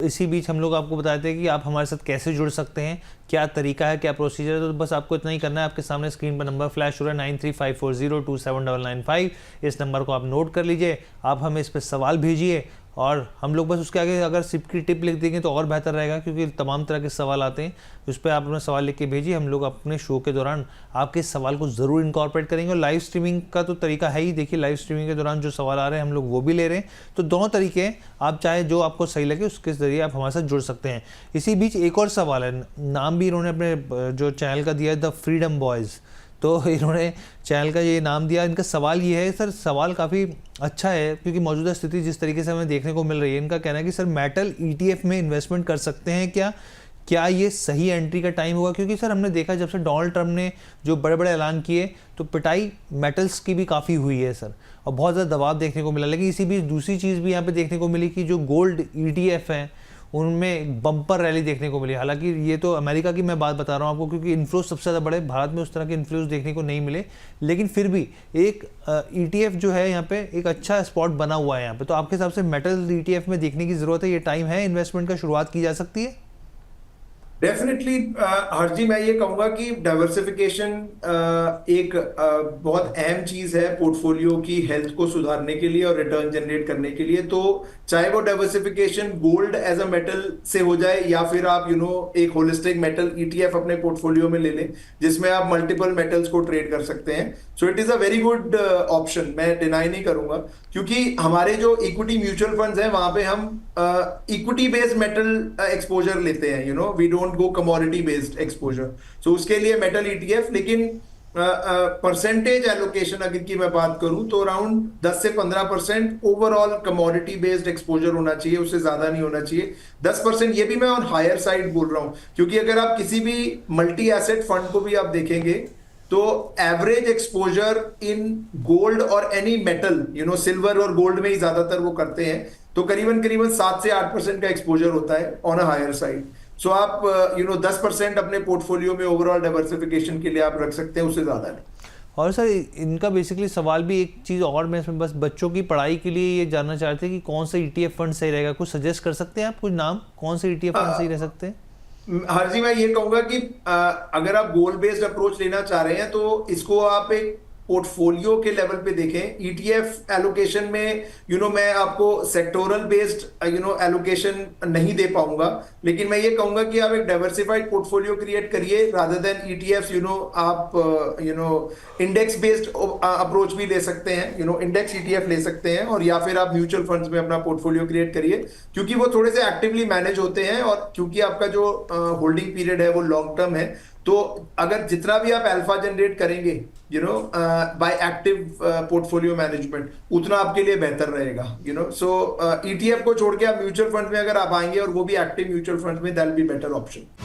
इसी बीच हम लोग आपको बताते हैं कि आप हमारे साथ कैसे जुड़ सकते हैं, क्या तरीका है, क्या प्रोसीजर है। तो बस आपको इतना ही करना है, आपके सामने स्क्रीन पर नंबर फ्लैश हो रहा है 9354027995। इस नंबर को आप नोट कर लीजिए, आप हमें इस पर सवाल भेजिए और हम लोग बस उसके आगे अगर सिप की टिप लिख देंगे तो और बेहतर रहेगा, क्योंकि तमाम तरह के सवाल आते हैं। उस पर आप अपना सवाल लिख के भेजिए, हम लोग अपने शो के दौरान आपके इस सवाल को ज़रूर इनकॉर्पोरेट करेंगे। और लाइव स्ट्रीमिंग का तो तरीका है ही, देखिए लाइव स्ट्रीमिंग के दौरान जो सवाल आ रहे हैं हम लोग वो भी ले रहे हैं। तो दोनों तरीके हैं, आप चाहे जो आपको सही लगे उसके ज़रिए आप हमारे साथ जुड़ सकते हैं। इसी बीच एक और सवाल है, नाम भी इन्होंने अपने जो चैनल का दिया है द फ्रीडम बॉयज़, तो इन्होंने चैनल का ये नाम दिया। इनका सवाल ये है सर, सवाल काफ़ी अच्छा है क्योंकि मौजूदा स्थिति जिस तरीके से हमें देखने को मिल रही है, इनका कहना है कि सर मेटल ETF में इन्वेस्टमेंट कर सकते हैं क्या ये सही एंट्री का टाइम होगा? क्योंकि सर हमने देखा जब से डोनाल्ड ट्रम्प ने जो बड़े बड़े ऐलान किए तो पिटाई मेटल्स की भी काफ़ी हुई है सर, और बहुत ज़्यादा दबाव देखने को मिला। लेकिन इसी बीच दूसरी चीज़ भी यहाँ पे देखने को मिली कि जो गोल्ड ETF हैं उनमें बम्पर रैली देखने को मिली। हालांकि ये तो अमेरिका की मैं बात बता रहा हूँ आपको, क्योंकि इन्फ्लोज सबसे ज़्यादा बड़े, भारत में उस तरह के इन्फ्लोज देखने को नहीं मिले। लेकिन फिर भी एक ETF जो है यहाँ पे एक अच्छा स्पॉट बना हुआ है यहाँ पे। तो आपके हिसाब से मेटल ETF में देखने की ज़रूरत है, ये टाइम है इन्वेस्टमेंट का, शुरुआत की जा सकती है? डेफिनेटली हर्जी, मैं ये कहूंगा कि डाइवर्सिफिकेशन एक बहुत अहम चीज है पोर्टफोलियो की हेल्थ को सुधारने के लिए और रिटर्न जनरेट करने के लिए। तो चाहे वो diversification gold as a metal से हो जाए या फिर आप एक होलिस्टिक मेटल ETF अपने पोर्टफोलियो में ले लें जिसमें आप मल्टीपल मेटल्स को ट्रेड कर सकते हैं। So it is a very good option, मैं डिनाई नहीं करूंगा, क्योंकि हमारे जो इक्विटी म्यूचुअल फंड्स हैं वहां पे हम इक्विटी बेस्ड मेटल एक्सपोजर लेते हैं, we don't go commodity based exposure. So उसके लिए मेटल ETF। लेकिन परसेंटेज एलोकेशन अगर की मैं बात करूं तो अराउंड 10 से 15% ओवरऑल कमोडिटी बेस्ड एक्सपोजर होना चाहिए, उससे ज्यादा नहीं होना चाहिए। 10% ये भी मैं ऑन हायर साइड बोल रहा हूं, क्योंकि अगर आप किसी भी मल्टी एसेट फंड को भी आप देखेंगे तो एवरेज एक्सपोजर इन गोल्ड और एनी मेटल, सिल्वर और गोल्ड में ही ज्यादातर वो करते हैं, तो करीबन करीबन 7 से 8% का एक्सपोजर होता है ऑन अ हायर साइड। सो आप 10% अपने पोर्टफोलियो में ओवरऑल डाइवर्सिफिकेशन के लिए आप रख सकते हैं, उससे ज्यादा नहीं। और सर इनका बेसिकली सवाल भी एक चीज़ और, मैं इसमें बस बच्चों की पढ़ाई के लिए ये जानना चाहते हैं कि कौन सा ETF फंड सही रहेगा, कुछ सजेस्ट कर सकते हैं आप, कुछ नाम कौन से ETF फंड सही रह सकते हैं? हर जी, मैं ये कहूंगा कि अगर आप गोल बेस्ड अप्रोच लेना चाह रहे हैं तो इसको आप एक पोर्टफोलियो के लेवल पे देखें। ETF एलोकेशन में मैं आपको सेक्टोरल बेस्ड एलोकेशन नहीं दे पाऊंगा, लेकिन मैं ये कहूंगा कि आप एक डाइवर्सिफाइड पोर्टफोलियो क्रिएट करिए रादर देन ETFs। आप इंडेक्स बेस्ड अप्रोच भी ले सकते हैं, इंडेक्स ETF ले सकते हैं, और या फिर आप म्यूचुअल फंड्स में अपना पोर्टफोलियो क्रिएट करिए, क्योंकि वो थोड़े से एक्टिवली मैनेज होते हैं और क्योंकि आपका जो होल्डिंग पीरियड है वो लॉन्ग टर्म है। तो अगर जितना भी आप अल्फा जनरेट करेंगे बाय एक्टिव पोर्टफोलियो मैनेजमेंट, उतना आपके लिए बेहतर रहेगा। सो ETF को छोड़ के आप म्यूचुअल फंड में अगर आप आएंगे और वो भी एक्टिव म्यूचुअल फंड में, that will be better option.